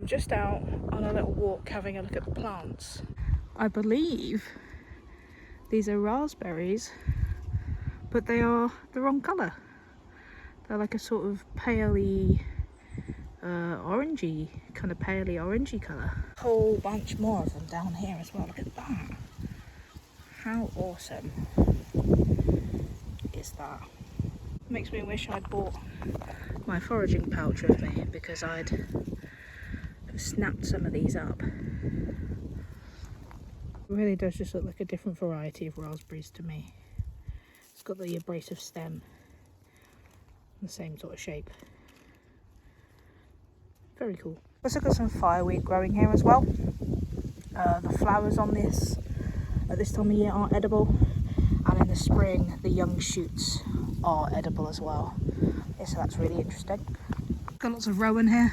I'm just out on a little walk having a look at the plants. I believe these are raspberries, but they are the wrong colour. They're like a sort of paley, orangey, kind of paley orangey colour. A whole bunch more of them down here as well. Look at that. How awesome is that? Makes me wish I'd bought my foraging pouch with me, because I'd have snapped some of these up. It really does just look like a different variety of raspberries to me. It's got the abrasive stem, the same sort of shape. Very cool. Also got some fireweed growing here as well. The flowers on this at this time of year are edible, and in the spring the young shoots are edible as well. Yeah, so that's really interesting. Got lots of rowan here.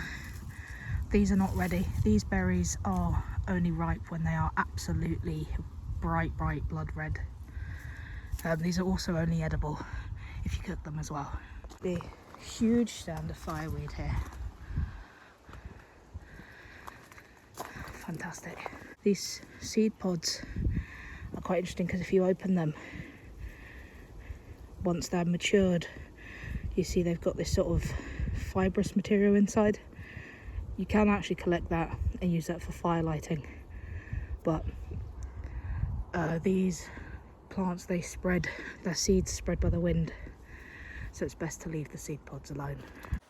These are not ready. These berries are only ripe when they are absolutely bright blood red. These are also only edible if you cook them as well. The huge stand of fireweed here. Fantastic. These seed pods are quite interesting, because if you open them, once they're matured, you see they've got this sort of fibrous material inside. You can actually collect that and use that for fire lighting, but these plants, they spread, their seeds spread by the wind, so it's best to leave the seed pods alone,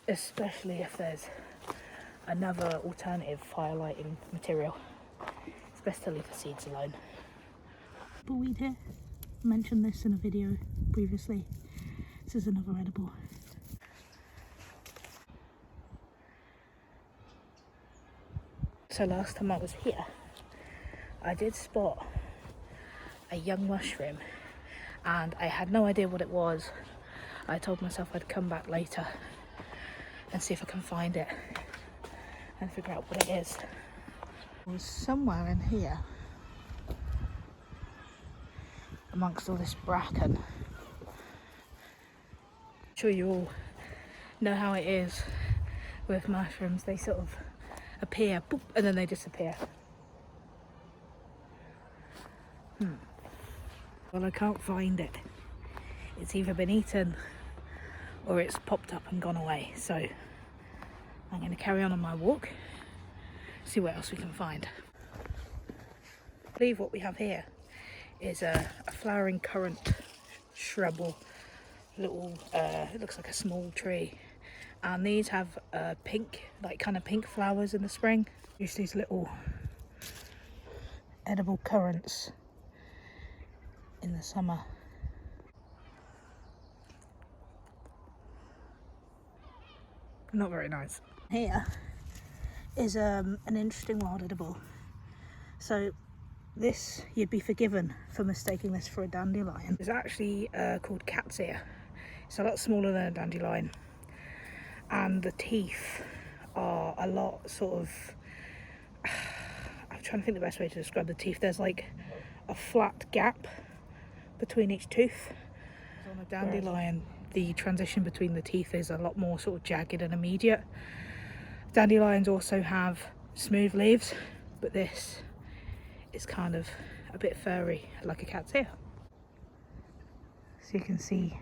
especially if there's another alternative fire lighting material. It's best to leave the seeds alone. Weed here, I mentioned this in a video previously. This is another edible. So last time I was here, I did spot a young mushroom, and I had no idea what it was. I told myself I'd come back later and see if I can find it and figure out what it is. It was somewhere in here amongst all this bracken. I'm sure you all know how it is with mushrooms. They sort of appear, boop, and then they disappear. Well, I can't find it. It's either been eaten or it's popped up and gone away. So I'm going to carry on my walk, see what else we can find. I believe what we have here is a flowering currant shrub, or little, it looks like a small tree. And these have pink, like kind of pink flowers in the spring. Use these little edible currants in the summer. Not very nice. Here is an interesting wild edible. So this, you'd be forgiven for mistaking this for a dandelion. It's actually called cat's ear. It's a lot smaller than a dandelion, and the teeth are a lot sort of, I'm trying to think the best way to describe the teeth. There's like a flat gap between each tooth. On a dandelion, the transition between the teeth is a lot more sort of jagged and immediate. Dandelions also have smooth leaves, but this is kind of a bit furry, like a cat's ear. So you can see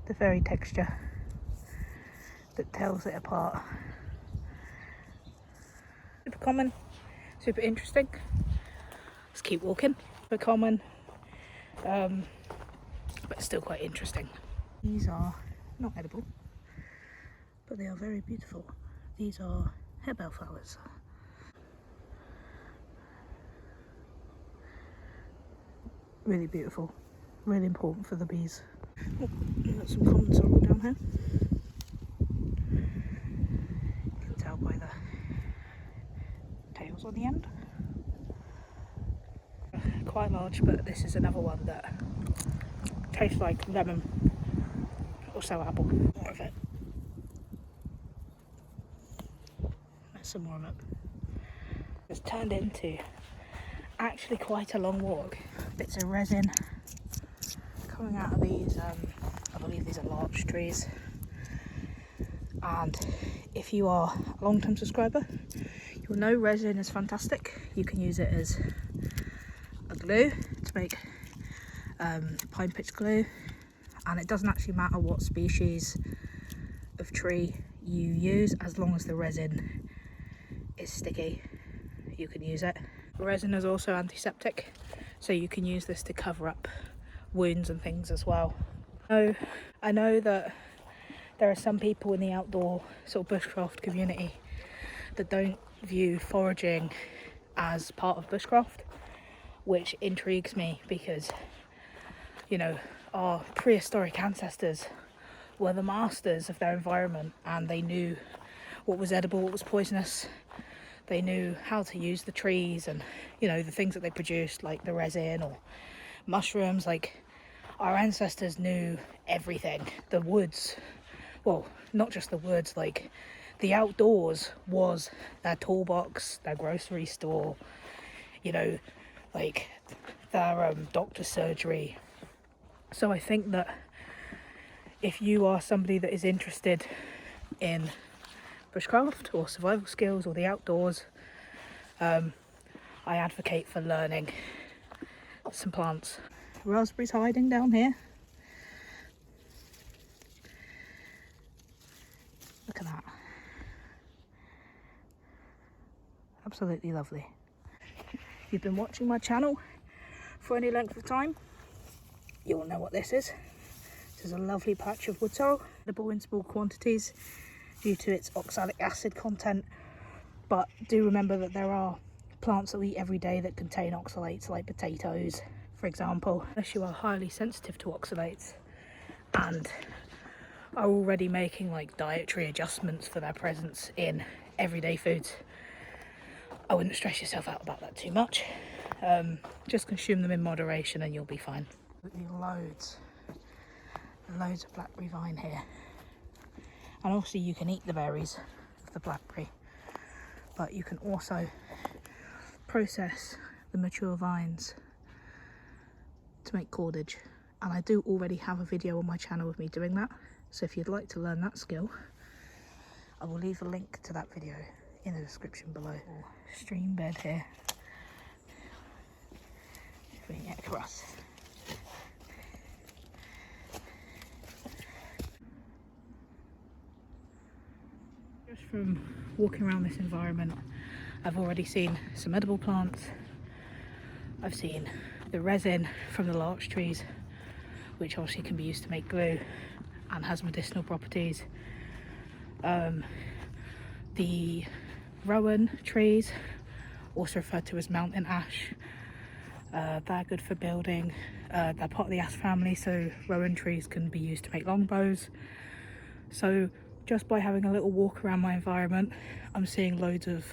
the furry texture that tells it apart. Super common, super interesting. Let's keep walking. Super common, but still quite interesting. These are not edible, but they are very beautiful. These are harebell flowers. Really beautiful, really important for the bees. Oh, we've got some common sorrel down here. You can tell by the tails on the end. Quite large, but this is another one that tastes like lemon or sour apple. More of it. There's some more of it. It's turned into actually quite a long walk. Bits of resin coming out of these, I believe these are larch trees, and if you are a long-time subscriber, you'll know resin is fantastic. You can use it as a glue to make pine pitch glue, and it doesn't actually matter what species of tree you use, as long as the resin is sticky, you can use it. Resin is also antiseptic, so you can use this to cover up wounds and things as well. I know that there are some people in the outdoor sort of bushcraft community that don't view foraging as part of bushcraft, which intrigues me because, you know, our prehistoric ancestors were the masters of their environment, and they knew what was edible, what was poisonous. They knew how to use the trees and, you know, the things that they produced, like the resin or mushrooms. Like, our ancestors knew everything. The woods, well, not just the woods, like the outdoors was their toolbox, their grocery store, you know, like their doctor's surgery. So I think that if you are somebody that is interested in bushcraft or survival skills or the outdoors, I advocate for learning some plants. Raspberries hiding down here. Look at that. Absolutely lovely. If you've been watching my channel for any length of time, you'll know what this is. This is a lovely patch of wood sorrel, edible in small quantities due to its oxalic acid content, but do remember that there are plants that we eat every day that contain oxalates, like potatoes, for example. Unless you are highly sensitive to oxalates and are already making like dietary adjustments for their presence in everyday foods, I wouldn't stress yourself out about that too much. Just consume them in moderation and you'll be fine. Loads of blackberry vine here, and also you can eat the berries of the blackberry, but you can also process the mature vines to make cordage, and I do already have a video on my channel of me doing that, so if you'd like to learn that skill, I will leave a link to that video in the description below. Stream bed here, if we can get across. Just from walking around this environment, I've already seen some edible plants. I've seen the resin from the larch trees, which obviously can be used to make glue and has medicinal properties. The rowan trees, also referred to as mountain ash, they're good for building. They're part of the ash family, so rowan trees can be used to make longbows. So just by having a little walk around my environment, I'm seeing loads of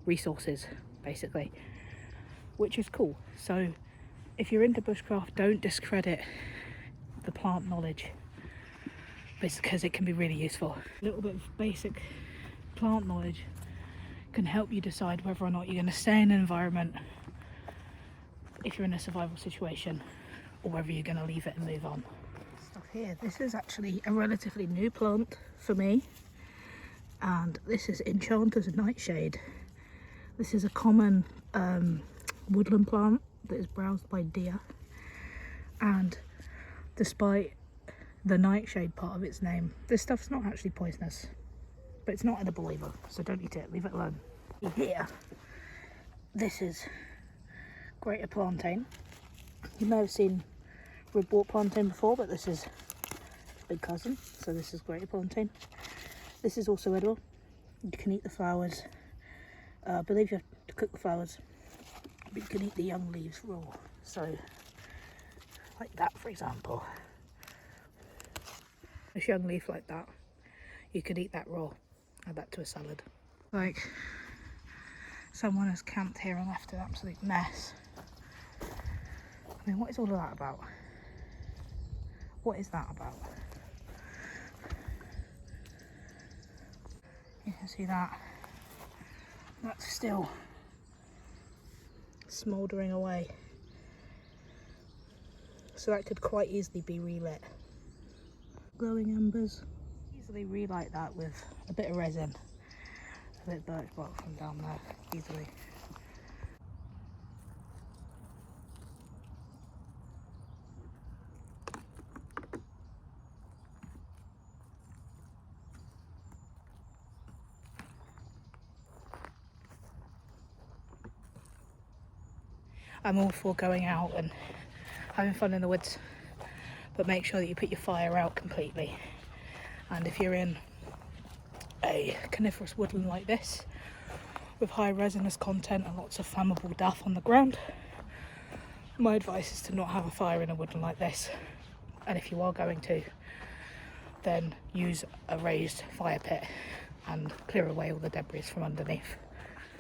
resources, basically, which is cool. So if you're into bushcraft, don't discredit the plant knowledge, because it can be really useful. A little bit of basic plant knowledge can help you decide whether or not you're going to stay in an environment if you're in a survival situation, or whether you're going to leave it and move on. Stuff here. This is actually a relatively new plant for me, and this is Enchanter's Nightshade. This is a common woodland plant that is browsed by deer, and despite the nightshade part of its name, this stuff's not actually poisonous, but it's not edible either, so don't eat it, leave it alone. Here, this is greater plantain. You may have seen ribwort plantain before, but this is big cousin, so this is greater plantain. This is also edible. You can eat the flowers. I believe you have to cook the flowers, but you can eat the young leaves raw. So, like that, for example. This young leaf like that, you could eat that raw. Add that to a salad. Like, someone has camped here and left an absolute mess. I mean, what is all of that about? What is that about? You can see that. That's still smouldering away. So that could quite easily be relit. Glowing embers. Easily relight that with a bit of resin split birch bark from down there easily. I'm all for going out and having fun in the woods, but make sure that you put your fire out completely. And if you're in a coniferous woodland like this with high resinous content and lots of flammable duff on the ground, my advice is to not have a fire in a woodland like this. And if you are going to, then use a raised fire pit and clear away all the debris from underneath.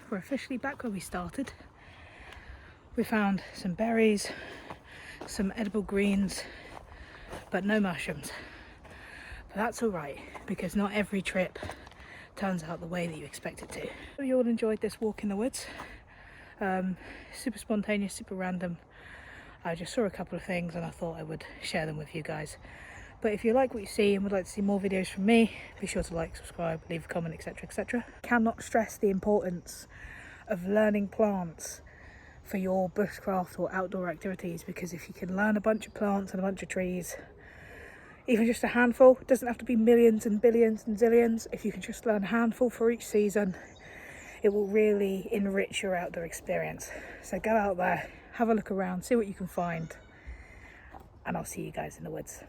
We're officially back where we started. We found some berries, some edible greens, but no mushrooms. But that's all right, because not every trip turns out the way that you expect it to. Hope you all enjoyed this walk in the woods. Super spontaneous, super random. I just saw a couple of things and I thought I would share them with you guys. But if you like what you see and would like to see more videos from me, be sure to like, subscribe, leave a comment, etc, etc. Cannot stress the importance of learning plants for your bushcraft or outdoor activities, because if you can learn a bunch of plants and a bunch of trees, even just a handful, it doesn't have to be millions and billions and zillions. If you can just learn a handful for each season, it will really enrich your outdoor experience. So go out there, have a look around, see what you can find, and I'll see you guys in the woods.